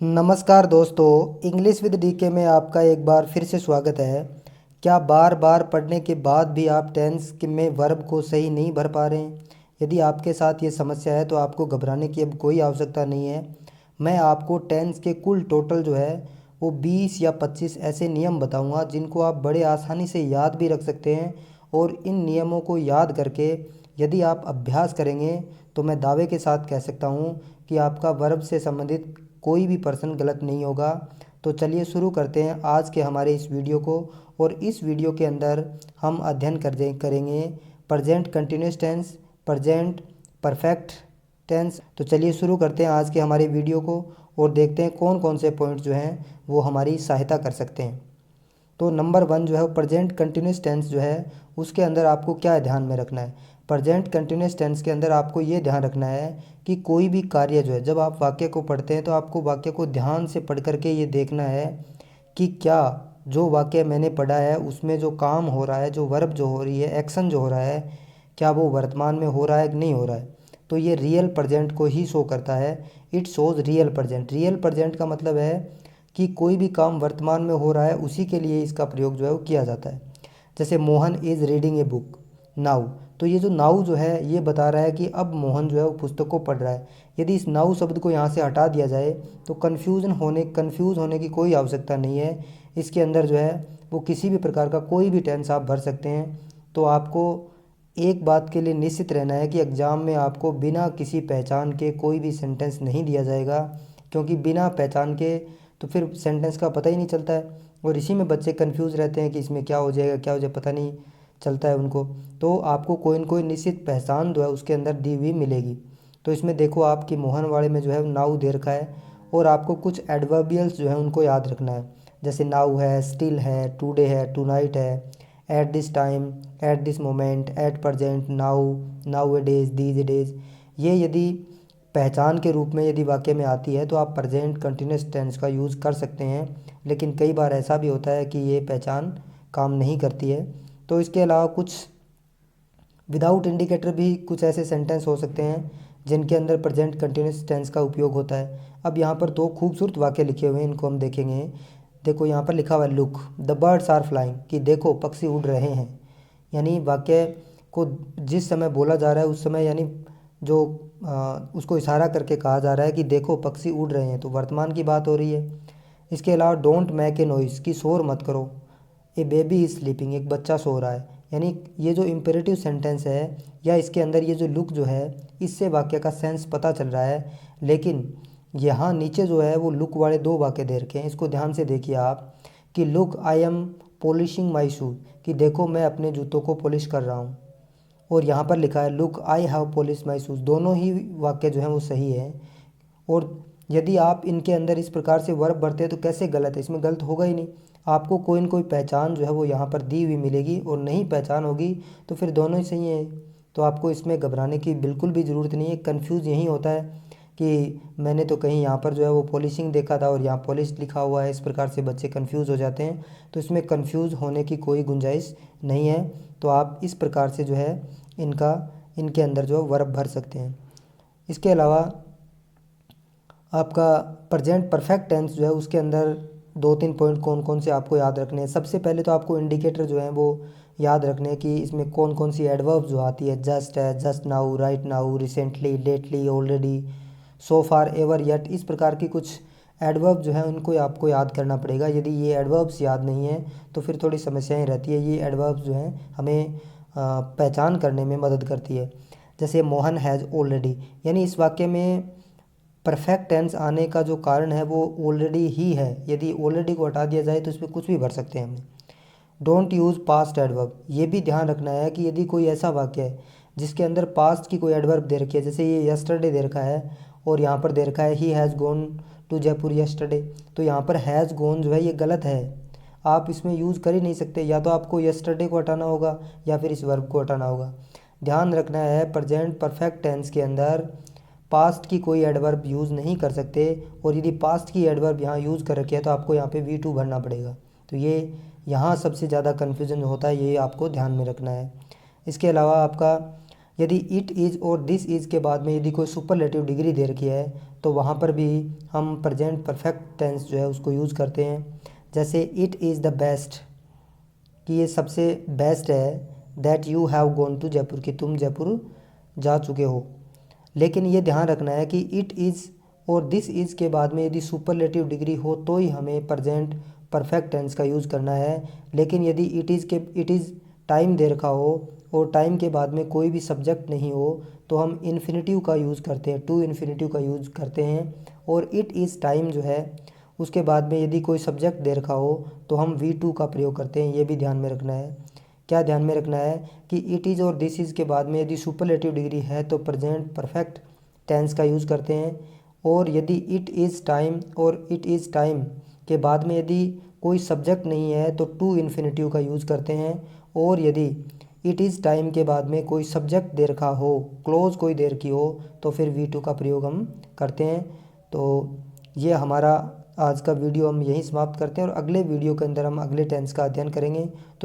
नमस्कार दोस्तों, English with DK में आपका एक बार फिर से स्वागत है। क्या बार बार पढ़ने के बाद भी आप टेंस में वर्ब को सही नहीं भर पा रहे हैं? यदि आपके साथ ये समस्या है तो आपको घबराने की अब कोई आवश्यकता नहीं है। मैं आपको टेंस के कुल टोटल जो है वो 20 या 25 ऐसे नियम बताऊंगा जिनको आप बड़े आसानी से याद भी रख सकते हैं। और इन नियमों को याद करके यदि आप अभ्यास करेंगे तो मैं दावे के साथ कह सकता हूँ कि आपका वर्ब से संबंधित कोई भी पर्सन गलत नहीं होगा। तो चलिए शुरू करते हैं आज के हमारे इस वीडियो को। और इस वीडियो के अंदर हम अध्ययन करेंगे present continuous tense, present perfect tense. तो चलिए शुरू करते हैं आज के हमारे वीडियो को और देखते हैं कौन कौन से पॉइंट जो हैं वो हमारी सहायता कर सकते हैं। तो नंबर 1 जो है प्रेजेंट कंटिन्यूस टेंस जो है उसके अंदर आपको क्या ध्यान में रखना है। प्रेजेंट कंटिन्यूस टेंस के अंदर आपको ये ध्यान रखना है कि कोई भी कार्य जो है, जब आप वाक्य को पढ़ते हैं तो आपको वाक्य को ध्यान से पढ़ करके ये देखना है कि क्या जो वाक्य मैंने पढ़ा है उसमें जो काम हो रहा है, जो वर्ब जो हो रही है, एक्शन जो हो रहा है, क्या वो वर्तमान में हो रहा है कि नहीं हो रहा है। तो ये रियल प्रेजेंट को ही शो करता है। It shows real present. Real present का मतलब है कि कोई भी काम वर्तमान में हो रहा है उसी के लिए इसका प्रयोग जो है वो किया जाता है। जैसे Mohan is reading a book now. तो ये जो नाउ जो है ये बता रहा है कि अब मोहन जो है वो पुस्तक को पढ़ रहा है। यदि इस नाउ शब्द को यहाँ से हटा दिया जाए तो कंफ्यूज होने की कोई आवश्यकता नहीं है। इसके अंदर जो है वो किसी भी प्रकार का कोई भी टेंस आप भर सकते हैं। तो आपको एक बात के लिए निश्चित रहना है कि एग्ज़ाम में आपको बिना किसी पहचान के कोई भी सेंटेंस नहीं दिया जाएगा, क्योंकि बिना पहचान के तो फिर सेंटेंस का पता ही नहीं चलता है। और इसी में बच्चे कंफ्यूज रहते हैं कि इसमें क्या हो जाएगा क्या हो जाएगा, पता नहीं चलता है उनको। तो आपको कोई न कोई निश्चित पहचान जो है उसके अंदर दी हुई मिलेगी। तो इसमें देखो आपकी मोहन वाले में जो है नाउ दे रखा है और आपको कुछ एडवर्बियल्स जो है उनको याद रखना है। जैसे नाउ है, स्टिल है, टुडे है, टुनाइट है, at this time, at this moment, at present, now, now A days, these days. ये यदि पहचान के रूप में यदि वाक्य में आती है तो आप प्रेजेंट कंटिन्यूस टेंस का यूज़ कर सकते हैं। लेकिन कई बार ऐसा भी होता है कि ये पहचान काम नहीं करती है। तो इसके अलावा कुछ विदाउट इंडिकेटर भी कुछ ऐसे सेंटेंस हो सकते हैं जिनके अंदर प्रेजेंट कंटिन्यूस टेंस का उपयोग होता है। अब यहाँ पर दो खूबसूरत वाक्य लिखे हुए हैं, इनको हम देखेंगे। देखो यहाँ पर लिखा हुआ है look the birds are flying, कि देखो पक्षी उड़ रहे हैं। यानी वाक्य को जिस समय बोला जा रहा है उस समय, यानी जो उसको इशारा करके कहा जा रहा है कि देखो पक्षी उड़ रहे हैं, तो वर्तमान की बात हो रही है। इसके अलावा डोंट मेक ए नॉइस, कि शोर मत करो। ए बेबी इज़ स्लीपिंग, एक बच्चा सो रहा है। यानी ये जो इम्पेरेटिव सेंटेंस है या इसके अंदर ये जो लुक जो है इससे वाक्य का सेंस पता चल रहा है। लेकिन यहाँ नीचे जो है वो लुक वाले दो वाक्य दे रखे हैं, इसको ध्यान से देखिए आप कि look I am polishing my shoes, कि देखो मैं अपने जूतों को पॉलिश कर रहा हूँ। और यहाँ पर लिखा है look I have polish my shoes. दोनों ही वाक्य जो हैं वो सही है। और यदि आप इनके अंदर इस प्रकार से वर्ब भरते हैं तो कैसे गलत है, इसमें गलत होगा ही नहीं। आपको कोई न कोई पहचान जो है वो यहाँ पर दी हुई मिलेगी और नहीं पहचान होगी तो फिर दोनों ही सही हैं। तो आपको इसमें घबराने की बिल्कुल भी ज़रूरत नहीं है। कन्फ्यूज़ यही होता है कि मैंने तो कहीं यहाँ पर जो है वो पॉलिशिंग देखा था और यहाँ पॉलिश लिखा हुआ है, इस प्रकार से बच्चे कन्फ्यूज़ हो जाते हैं। तो इसमें कन्फ्यूज़ होने की कोई गुंजाइश नहीं है। तो आप इस प्रकार से जो है इनके अंदर जो वर्ब भर सकते हैं। इसके अलावा आपका प्रेजेंट परफेक्ट टेंस जो है उसके अंदर दो तीन पॉइंट कौन कौन से आपको याद रखने हैं। सबसे पहले तो आपको इंडिकेटर जो है वो याद रखने हैं कि इसमें कौन कौन सी एडवर्ब जो आती है। जस्ट है, just now, right now, recently, lately, already, so far, ever, yet, इस प्रकार की कुछ एडवर्ब जो है उनको आपको याद करना पड़ेगा। यदि ये एडवर्ब्स याद नहीं है तो फिर थोड़ी समस्याएं रहती है। ये एडवर्ब्स जो हैं हमें पहचान करने में मदद करती है। जैसे मोहन हैज़ ऑलरेडी, यानी इस वाक्य में परफेक्ट टेंस आने का जो कारण है वो ऑलरेडी ही है। यदि ऑलरेडी को हटा दिया जाए तो इसमें कुछ भी भर सकते हैं हम। डोंट यूज़ पास्ट एडवर्ब, ये भी ध्यान रखना है कि यदि कोई ऐसा वाक्य है जिसके अंदर पास्ट की कोई एडवर्ब दे रखी है, जैसे ये यस्टरडे दे रखा है और यहाँ पर दे रखा है he has gone to Jaipur yesterday, तो यहाँ पर हैज़ गॉन जो है ये गलत है। आप इसमें यूज़ कर ही नहीं सकते। या तो आपको यस्टरडे को हटाना होगा या फिर इस वर्ब को हटाना होगा। ध्यान रखना है प्रेजेंट परफेक्ट टेंस के अंदर पास्ट की कोई एडवर्ब यूज़ नहीं कर सकते। और यदि पास्ट की एडवर्ब यहाँ यूज़ कर रखी है तो आपको यहाँ पे V2 भरना पड़ेगा। तो ये यहाँ सबसे ज़्यादा कन्फ्यूजन होता है, ये आपको ध्यान में रखना है। इसके अलावा आपका यदि इट इज़ और दिस इज़ के बाद में यदि कोई सुपरलेटिव डिग्री दे रखी है तो वहाँ पर भी हम प्रेजेंट परफेक्ट टेंस जो है उसको यूज़ करते हैं। जैसे इट इज़ द बेस्ट, कि ये सबसे बेस्ट है, that you have gone to Jaipur, कि तुम जयपुर जा चुके हो। लेकिन ये ध्यान रखना है कि इट इज़ और दिस इज़ के बाद में यदि सुपरलेटिव डिग्री हो तो ही हमें प्रेजेंट परफेक्ट टेंस का यूज़ करना है। लेकिन यदि इट इज़ टाइम दे रखा हो और टाइम के बाद में कोई भी सब्जेक्ट नहीं हो तो हम इन्फिनेटिव का यूज़ करते हैं, टू इन्फिनेटिव का यूज़ करते हैं। और इट इज़ टाइम जो है उसके बाद में यदि कोई सब्जेक्ट दे रखा हो तो हम वी टू का प्रयोग करते हैं। ये भी ध्यान में रखना है। क्या ध्यान में रखना है कि इट इज़ और दिस इज़ के बाद में यदि सुपरलेटिव डिग्री है तो प्रेजेंट परफेक्ट टेंस का यूज़ करते हैं। और यदि इट इज़ टाइम और इट इज़ टाइम के बाद में यदि कोई सब्जेक्ट नहीं है तो टू इन्फिनेटिव का यूज़ करते हैं। और यदि इट इज़ टाइम के बाद में कोई सब्जेक्ट दे रखा हो, क्लोज कोई दे रखी हो, तो फिर वी टू का प्रयोग हम करते हैं। तो ये हमारा आज का वीडियो हम यहीं समाप्त करते हैं और अगले वीडियो के अंदर हम अगले टेंस का अध्ययन करेंगे। तो